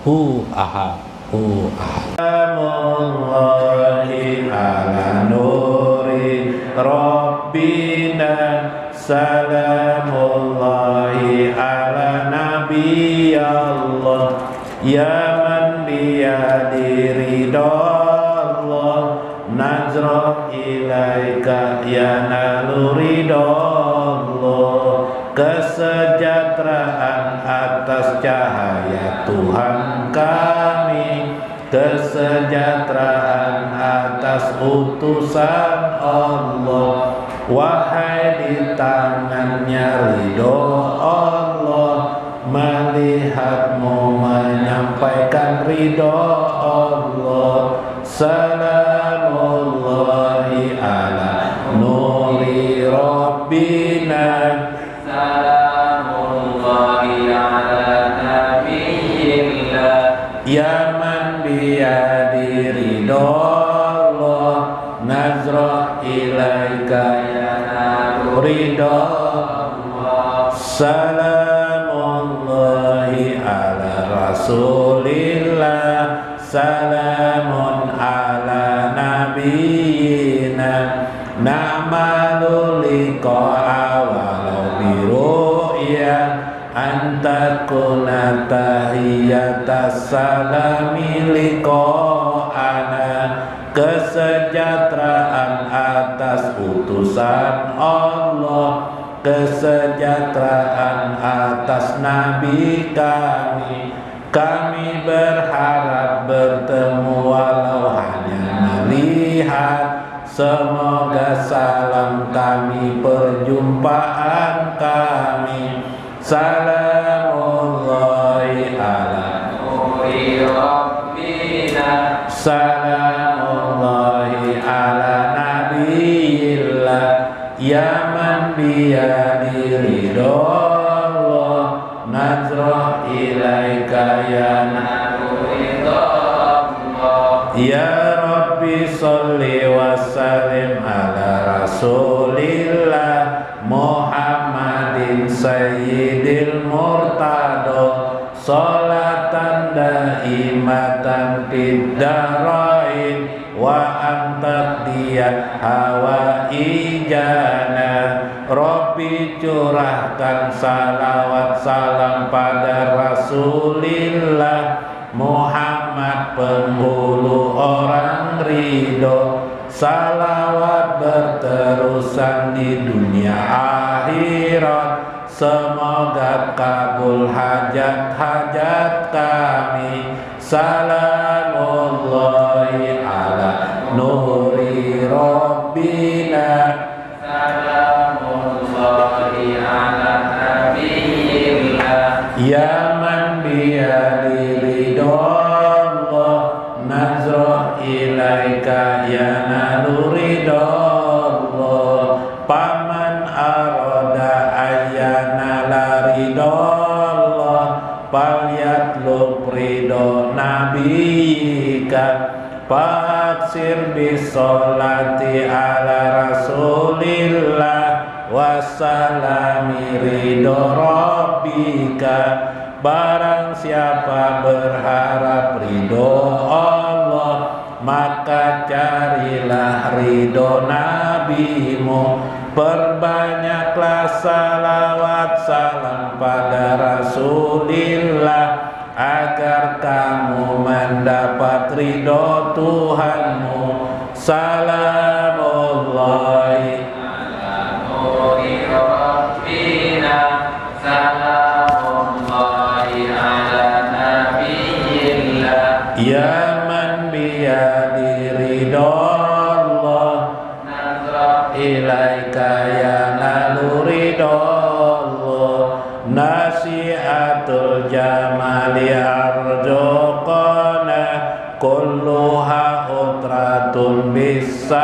hu ahad hu ahad. Salamullahi ala nuri rabbina, salamullahi ala nabi Allah, ya man biyadi ridallah, nazra ilaika ya nalu ridallah. Kesejahteraan atas cahaya Tuhan kami, kesejahteraan atas utusan Allah. Wahai di tangannya ridho Allah, melihatmu menyampaikan ridho Allah. Salamullahi ala nuri rabbina, salamullahi ala nabiyillah, ya man biyadi ridallah, nazra ilaika ya naru ridallah. Salamullahi ala rasulillah, salamun ala nabiyina, na'malu liqa'a walau biru'ya, anta kuna tahiyatas salami liqa'ana. Kesejahteraan atas utusan Allah, kesejahteraan atas nabi kami. Kami berharap bertemu walau hanya melihat. Semoga salam kami perjumpaan kami. Salamullahi ala nuri rabbina, salamullahi ala nabiyillah, ya man biyadi ridallah, nazra ilaika ya naru ridallah. Ya Rabbi sholli wa sallim ala rasulillah Muhammadin sayyidil murtado, sholatan daimatan fid darain wa anta diyat hawa ijana. Rabbi curahkan salawat salam pada rasulillah Muhammad penghulu orang ridho. Salawat berterusan di dunia akhirat, semoga kabul hajat-hajat kami. Salamullahi ala nuri rabbina, salamullahi ala nabiyillah, ya man biyadi ridallah, nazra ilaika ya nalu ridallah. Paman arada ayyana la ridallah, falyatlub ridho nabiyika, faksir bisolati ala rasulillah, wassalami ridho rabbika. Barang siapa berharap ridho Allah, maka carilah ridho nabimu. Perbanyaklah salawat salam pada rasulillah, agar kamu mendapat ridho Tuhanmu. Salamullahi ala nuri rabbina, salamullahi ala nabiyillah, ya man biyadi ridallah, nazra ilaika ya nalu ridallah. Nasihatul jamali arjokana, kulluha utratun bisalami,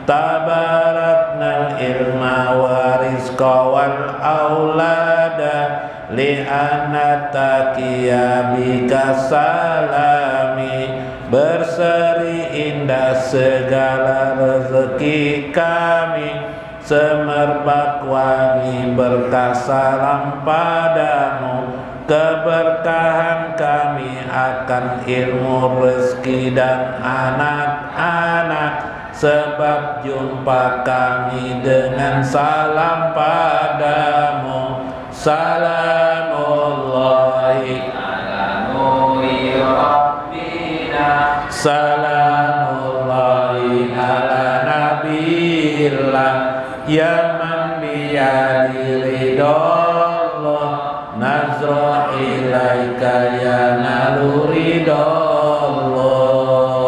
tabaraknal ilma wa rizqa wal aulada, li'anna taqiya bika salami. Berseri indah segala rezeki kami, semerbak wangi berkah salam padamu. keberkahan kami akan ilmu, rezeki dan anak-anak. Sebab jumpa kami dengan salam padamu. Salamullahi ala nuri rabbina, salamullahi ala nabiyillah, ya man biyadi ridallah, nazra ilaika ya nalu ridallah.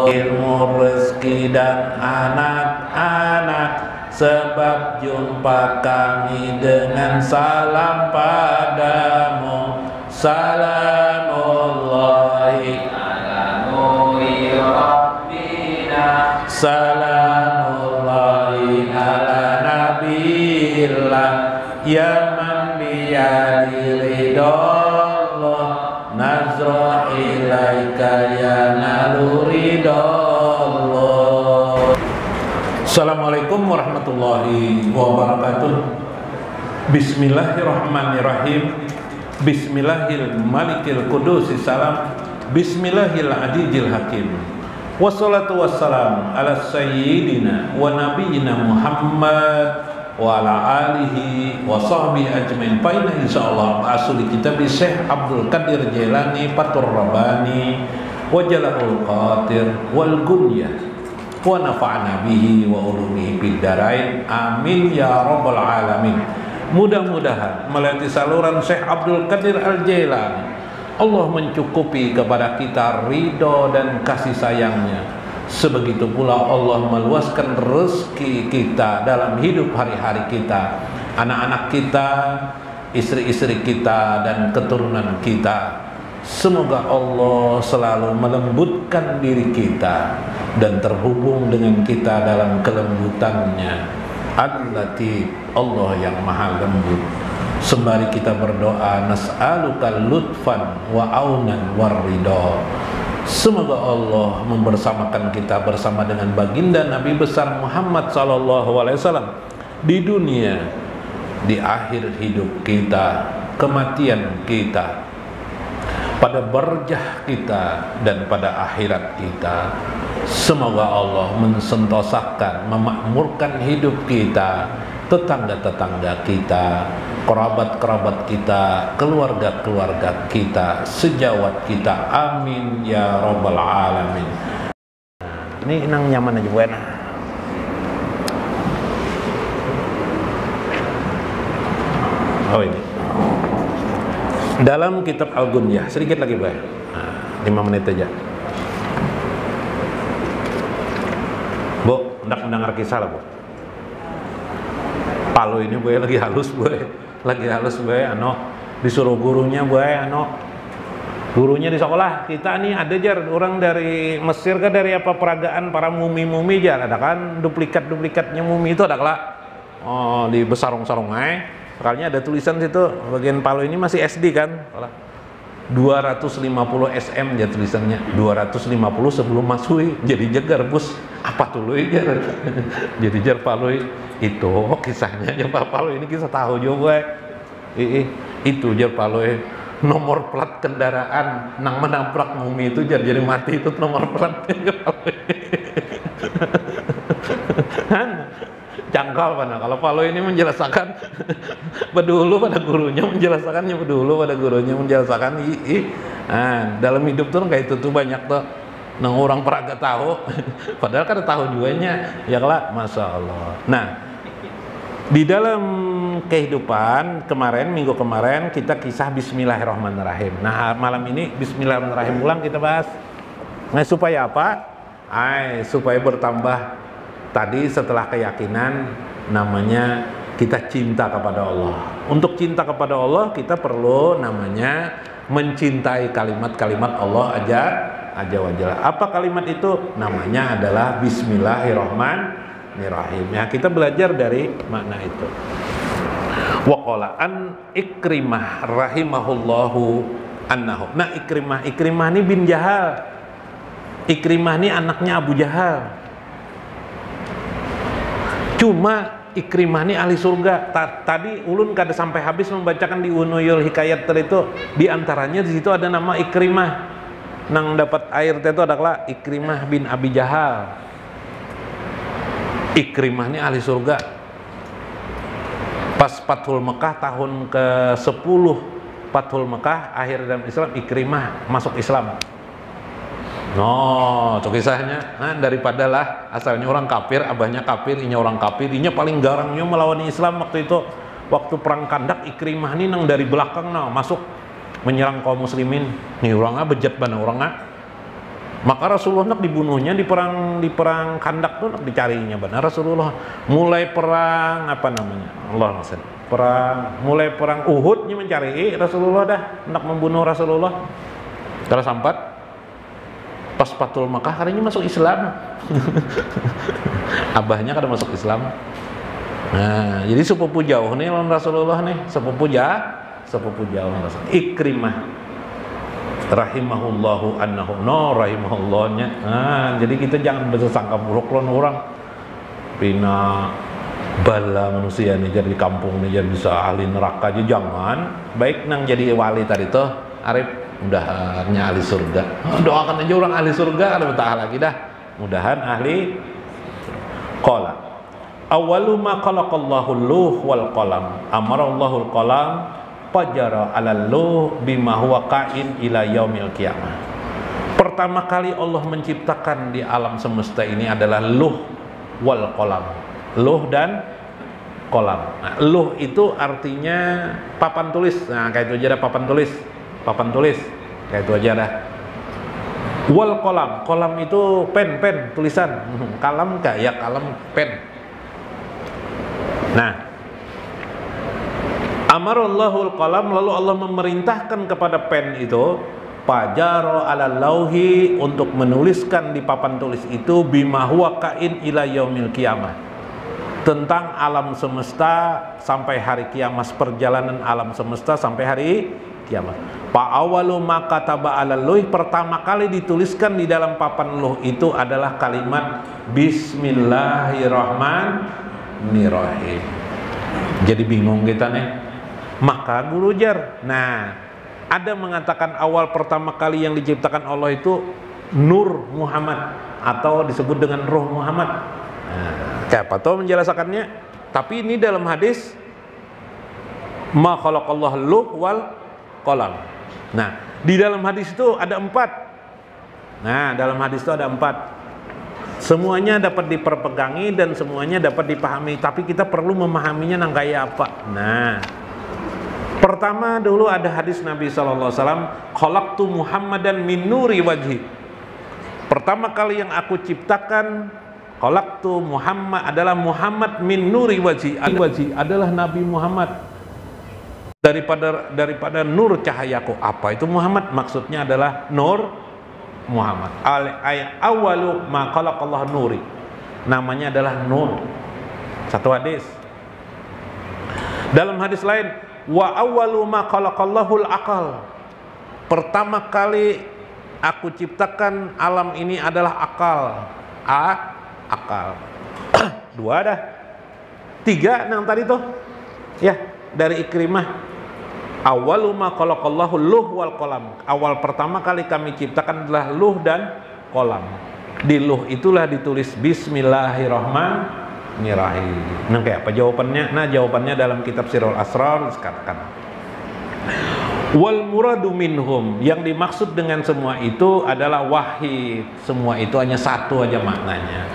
Ilmu, rezeki dan anak-anak. Sebab jumpa kami dengan salam padamu. Salamullahi ala nuri rabbina, salamullahi ala nabiyillah, ya man biyadi ridallah, nazra ilaika ya nalu ridallah. Assalamualaikum warahmatullahi wabarakatuh. Bismillahirrahmanirrahim. Bismillahil malikil qudusis salam. Bismillahil adijil hakim. Wassalatu wassalam ala sayyidina wa nabiyyina Muhammad wa ala alihi wa sahbihi ajmain. Paina insyaallah asli kitab Syekh Abdul Qadir Jailani Fathur Rabbani wa Jala'ul Qadir wal Gunyah wa nafa'na bihi wa ulumihi fid dharain. Amin ya rabbal alamin. Mudah-mudahan melalui saluran Syekh Abdul Qadir Al-Jailani Allah mencukupi kepada kita ridho dan kasih sayangnya. Sebegitu pula Allah meluaskan rezeki kita dalam hidup hari-hari kita, anak-anak kita, istri-istri kita, dan keturunan kita. Semoga Allah selalu melembutkan diri kita dan terhubung dengan kita dalam kelembutannya. Al-Latif, Allah yang maha lembut. Sembari kita berdoa, nas'aluka lutfan wa aunan warridha. Semoga Allah membersamakan kita bersama dengan baginda Nabi besar Muhammad SAW di dunia, di akhir hidup kita, kematian kita, pada berjah kita, dan pada akhirat kita. Semoga Allah mensentosakan, memakmurkan hidup kita, tetangga-tetangga kita, kerabat-kerabat kita, keluarga-keluarga kita, sejawat kita. Amin ya rabbal alamin. Ini nang nyaman aja buena. Oh ini dalam kitab Al-Gunyah, sedikit lagi Bu. 5 menit aja. Bu, hendak mendengar kisah lah Bu. Palu ini Bu lagi halus Bu. Lagi halus Bu, disuruh gurunya Bu, gurunya di sekolah kita nih ada jar orang dari Mesir kan, dari apa peragaan para mumi-mumi jar, ada kan duplikat-duplikatnya mumi itu ada lah. Oh, di besarong-sarong sekalinya ada tulisan situ bagian Palu ini masih SD kan, 250 SM ya tulisannya, 250 sebelum Masui. Jadi jegar bus apa tuh jar. Jadi jar Palu itu kisahnya jar Palu ini kisah tahu juga itu jar Palu nomor plat kendaraan nang menabrak mumi itu jar, jadi mati itu nomor platnya jangkal mana kalau Palu ini menjelaskan bedulu pada gurunya, menjelaskannya bedulu pada gurunya, menjelaskan dalam hidup tuh kayak itu tuh banyak tuh nang orang pernah gak tahu padahal kan tahu juanya ya lah, masya Allah. Nah, di dalam kehidupan kemarin, minggu kemarin kita kisah Bismillahirrahmanirrahim. Nah, malam ini Bismillahirrahmanirrahim ulang kita bahas. Nah, supaya apa? Supaya bertambah tadi setelah keyakinan, namanya kita cinta kepada Allah. Untuk cinta kepada Allah kita perlu namanya mencintai kalimat-kalimat Allah aja wajalla. Apa kalimat itu? Namanya adalah Bismillahirrahmanirrahim. Ya, kita belajar dari makna itu. Waqala an Ikrimah rahimahullahu annahu. Nah, Ikrimah ini bin Jahal. Ikrimah ini anaknya Abu Jahal. Cuma Ikrimah ini ahli surga. Tadi ulun kada sampai habis membacakan di Unuyul Hikayat itu, di antaranya di situ ada nama Ikrimah. Nang dapat air itu adalah Ikrimah bin Abi Jahal. Ikrimah ini ahli surga. Pas Fathul Mekah tahun ke-10 Fathul Mekah akhir dalam Islam, Ikrimah masuk Islam. No, itu kisahnya. Nah, daripada lah asalnya orang kafir, abahnya kafir, inya orang kafir, inya paling garangnya melawan Islam waktu itu. Waktu perang Kandak, Ikrimah ini nang dari belakang masuk menyerang kaum muslimin. Nih orangnya bejat banget orangnya. Maka Rasulullah nak dibunuhnya di perang Kandak tuh nak dicarinya benar Rasulullah. Mulai perang apa namanya? Allah maksud. Mulai perang Uhud nya mencari Rasulullah dah nak membunuh Rasulullah. Kalau sampai pas Fathul Makkah harinya masuk Islam. Abahnya kada masuk Islam. Nah, jadi sepupu jauh nih lawan Rasulullah nih, sepupu jauh Rasul. Ikrimah rahimahullahu annahu rahimahullahnya. Nah, jadi kita jangan bersangka buruk lawan orang. Pina bala manusia nih jadi kampung nih jadi bisa ahli neraka aja jangan. Baik nang jadi wali tadi tuh arif mudahannya ahli surga. Doakan aja orang ahli surga ada betah lagi dah. Mudahan ahli. Qala awwalu ma khalaqallahu luh wal qalam amarallahu al qalam fajara 'alal luh bima huwa kain ila yaumil qiyamah. Pertama kali Allah menciptakan di alam semesta ini adalah luh wal qalam. Luh dan qalam. Nah, luh itu artinya papan tulis. Nah, kayak itu aja dah papan tulis. Papan tulis. Kayak itu aja dah. Wal qalam. Qalam itu pen tulisan. Kalam enggak ya kalam pen. Nah, amarallahul qalam, lalu Allah memerintahkan kepada pen itu fajaro ala lauhi untuk menuliskan di papan tulis itu bima huwa kain ila yaumil qiyamah, tentang alam semesta sampai hari kiamat, perjalanan alam semesta sampai hari kiamat. Fa awalu ma kataba ala lauhi, pertama kali dituliskan di dalam papan luh itu adalah kalimat bismillahirrahmanirrahim. Jadi bingung kita nih. Maka guru jar. Nah, ada mengatakan awal pertama kali yang diciptakan Allah itu Nur Muhammad atau disebut dengan Ruh Muhammad. Nah, siapa tahu menjelaskannya. Tapi ini dalam hadis ma khalaqallahu luh wal qalam. Nah, di dalam hadis itu ada 4. Nah, dalam hadis itu ada 4. Semuanya dapat diperpegangi dan semuanya dapat dipahami. Tapi kita perlu memahaminya nang kayak apa. Nah, pertama dulu ada hadis Nabi SAW, khalaqtu Muhammadan min nuri wajhi. Pertama kali yang aku ciptakan, khalaqtu Muhammad adalah Muhammad min nuri wajhi. Wajhi adalah Nabi Muhammad daripada nur cahayaku. Apa itu Muhammad? Maksudnya adalah nur Muhammad. Awalu ma khalaqallahu nuri. Namanya adalah nur. Satu hadis. Dalam hadis lain, wa awwalu ma khalaqallahul aqal. Pertama kali aku ciptakan alam ini adalah akal. Akal. 2 dah. 3 yang tadi tuh. Ya, dari Ikrimah. Awwalu ma khalaqallahu luh wal qalam. Awal pertama kali kami ciptakan adalah luh dan qalam. Di luh itulah ditulis bismillahirrahmanirrahim. Nah, kayak apa jawabannya? Nah, jawabannya dalam kitab Sirrul Asrar dikatakan wal muradu minhum, yang dimaksud dengan semua itu adalah wahid. Semua itu hanya satu aja maknanya.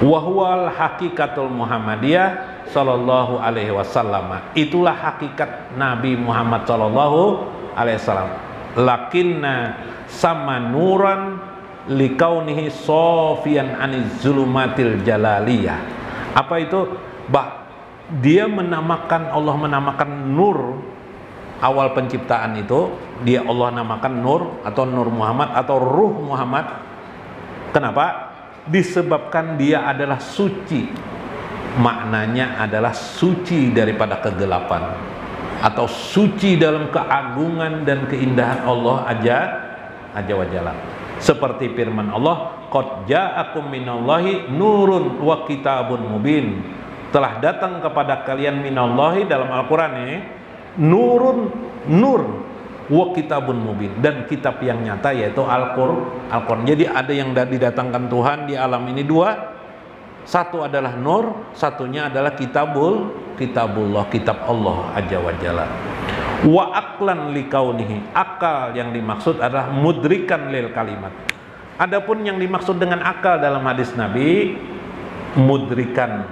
Wa huwal hakikatul Muhammadiyah sallallahu alaihi wasallam. Itulah hakikat Nabi Muhammad sallallahu alaihi wasallam. Lakinna sama nuran likaunihi sofian aniz zulumatil jalaliyah. Apa itu? Dia menamakan, Allah menamakan nur awal penciptaan itu, dia Allah namakan nur atau Nur Muhammad atau Ruh Muhammad. Kenapa? Disebabkan dia adalah suci. Maknanya adalah suci daripada kegelapan atau suci dalam keagungan dan keindahan Allah aja wa jalla. Seperti firman Allah, qad ja'akum minallahi nurun wa kitabun mubin. telah datang kepada kalian minallahi dalam Al-Qur'an ini nurun, nur, wa kitabun mubin, dan kitab yang nyata yaitu Al-Qur'an. Jadi ada yang didatangkan Tuhan di alam ini dua. Satu adalah nur, satunya adalah kitabullah, kitab Allah Azza wa Jalla. Wa aqlan likaunihi, akal yang dimaksud adalah mudrikan lil kalimat. Adapun yang dimaksud dengan akal dalam hadis Nabi, mudrikan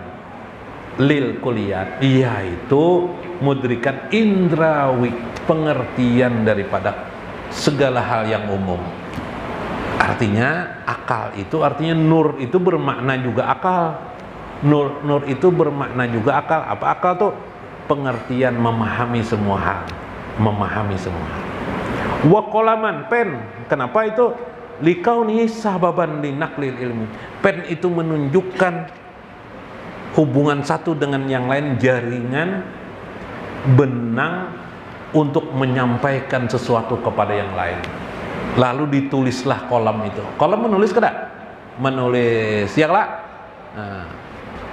lil kuliyat, yaitu mudrikan indrawi, pengertian daripada segala hal yang umum. Artinya akal itu artinya nur itu bermakna juga akal. Nur itu bermakna juga akal. Apa akal tuh? Pengertian, memahami semua hal, memahami semua hal. Wa qalaman, pen. Kenapa itu? Likauni sababan linaklil ilmi. Pen itu menunjukkan hubungan satu dengan yang lain, jaringan benang untuk menyampaikan sesuatu kepada yang lain. Lalu ditulislah kolam itu. Kolam menulis kada? Menulis, ya lah. Nah,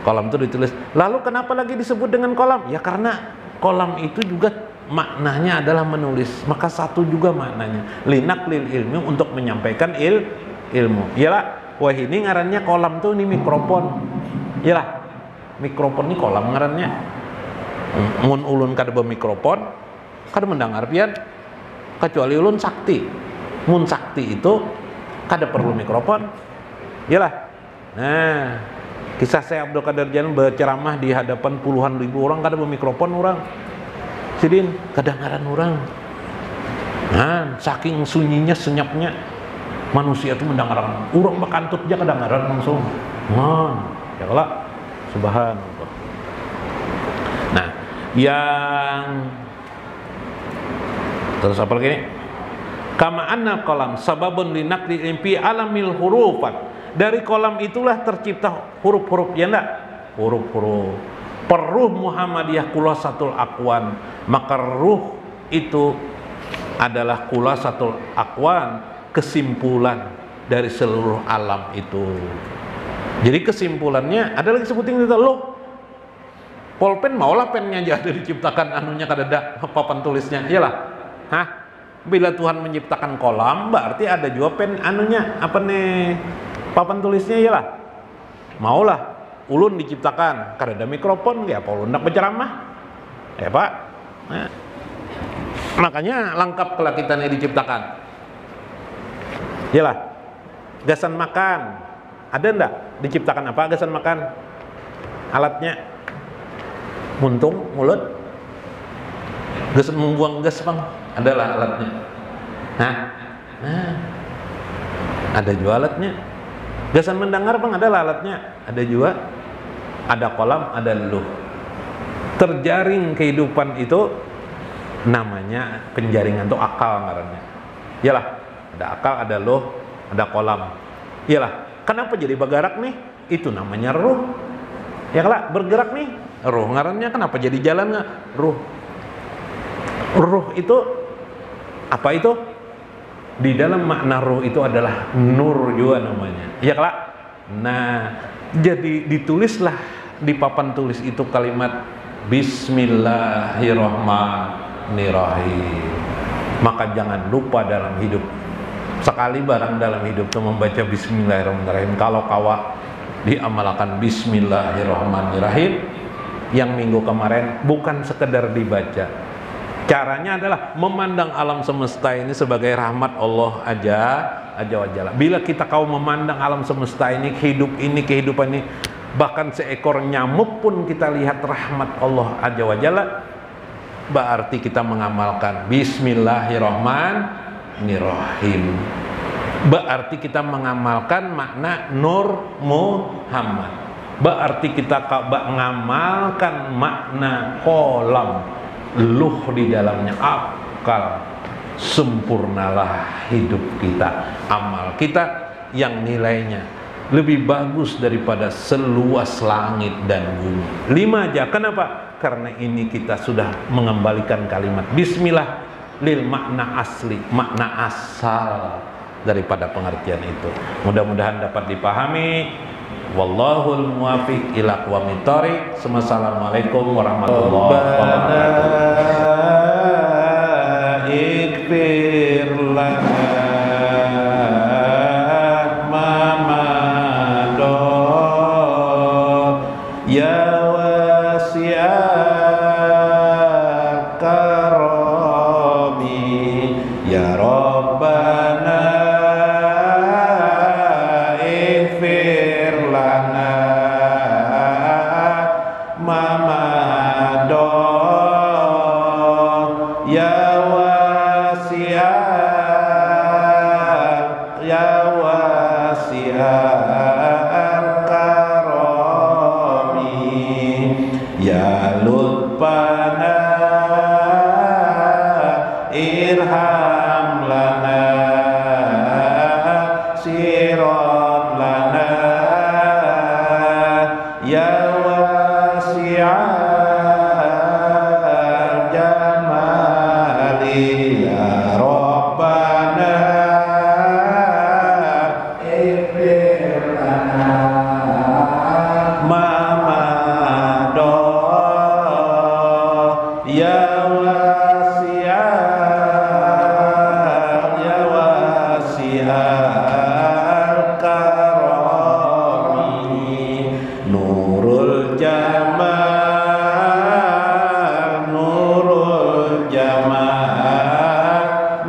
kolam itu ditulis. Lalu kenapa lagi disebut dengan kolam? Ya karena kolam itu juga maknanya adalah menulis. Maka satu juga maknanya. Linaklil ilmi, untuk menyampaikan ilmu. Iyalah. Wah, ini ngarannya kolam tuh ini mikrofon. Iyalah. Mikrofon ini kolam ngarannya. Mun ulun kada bermikrofon, kada mendengar pian. Kecuali ulun sakti. Mun sakti itu kada perlu mikrofon. Iyalah. Nah, kisah saya Abdul Qadir Jalan berceramah di hadapan puluhan ribu orang, kada bermikrofon orang. Sidin kedengaran orang. Nah, saking sunyinya, senyapnya manusia itu mendengar. Orang bakantut aja kedengaran langsung. Nah, ya Allah. Subhanallah. Nah, yang terus apa lagi nih? Kama anna qalam sababun linaqli impi alamil hurufat. Dari kolam itulah tercipta huruf-huruf, ya enggak? Huruf-huruf. Peruh Muhammadiyah khulasatul aqwan. Maka ruh itu adalah khulasatul aqwan, kesimpulan dari seluruh alam itu. Jadi kesimpulannya ada lagi sebutin itu loh. Polpen maulah pennya jadi diciptakan anunya kadada papan tulisnya. Iyalah. Hah? Bila Tuhan menciptakan kolam, berarti ada juga pen anunya, apa nih, papan tulisnya. Iyalah. Maulah ulun diciptakan, kada ada mikrofon, ya apa ulun nak berceramah? Ya Pak. Nah, makanya lengkap kelak kita nih diciptakan. Iyalah. Gasan makan, ada ndak diciptakan apa gasan makan? Alatnya muntung, mulut. Gasan membuang gas bang, adalah alatnya. Nah, ada juga alatnya. Gasan mendengar bang, adalah alatnya. Ada juga. Ada kolam, ada luh. Terjaring kehidupan itu namanya penjaringan tuh akal ngarannya. Iyalah, ada akal, ada luh, ada kolam. Iyalah, kenapa jadi bergerak nih? Itu namanya ruh. Ya kalau bergerak nih, ruh ngarannya. Kenapa jadi jalan nggak? Ruh. Ruh itu apa itu? Di dalam makna ruh itu adalah nur juga namanya. Ya kalau. Nah, jadi ditulislah di papan tulis itu kalimat Bismillahirrahmanirrahim. Maka jangan lupa dalam hidup, sekali barang dalam hidup itu membaca Bismillahirrahmanirrahim. Kalau kawa diamalkan Bismillahirrahmanirrahim, yang minggu kemarin bukan sekedar dibaca, caranya adalah memandang alam semesta ini sebagai rahmat Allah Azza wa Jalla. Bila kita kau memandang alam semesta ini, kehidupan ini, bahkan seekor nyamuk pun kita lihat rahmat Allah Azza wa Jalla, berarti kita mengamalkan Bismillahirrahmanirrahim. Berarti kita mengamalkan makna Nur Muhammad. Berarti kita mengamalkan makna kolam, luh di dalamnya akal. Sempurnalah hidup kita, amal kita yang nilainya lebih bagus daripada seluas langit dan bumi. 5 aja. Kenapa? Karena ini kita sudah mengembalikan kalimat Bismillah lil makna asli, makna asal daripada pengertian itu. Mudah-mudahan dapat dipahami Wallahul muwafiq ila aqwamit thoriq. Assalamualaikum warahmatullahi wabarakatuh. Ikfir lana ya wasi'al karami ya Rabbana ighfir lana mamado ya wasi'al ya lutfana irham lana sirat lana ya wasi'al jamali ya Rabbana ighfir lana ya wasi'al karami nurul jamal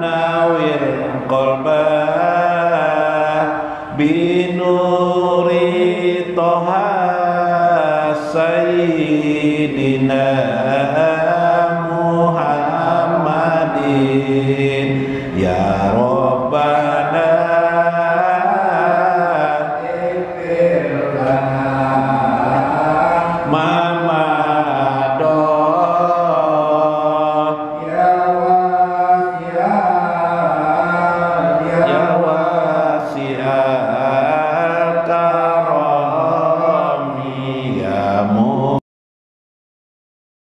nawir qalba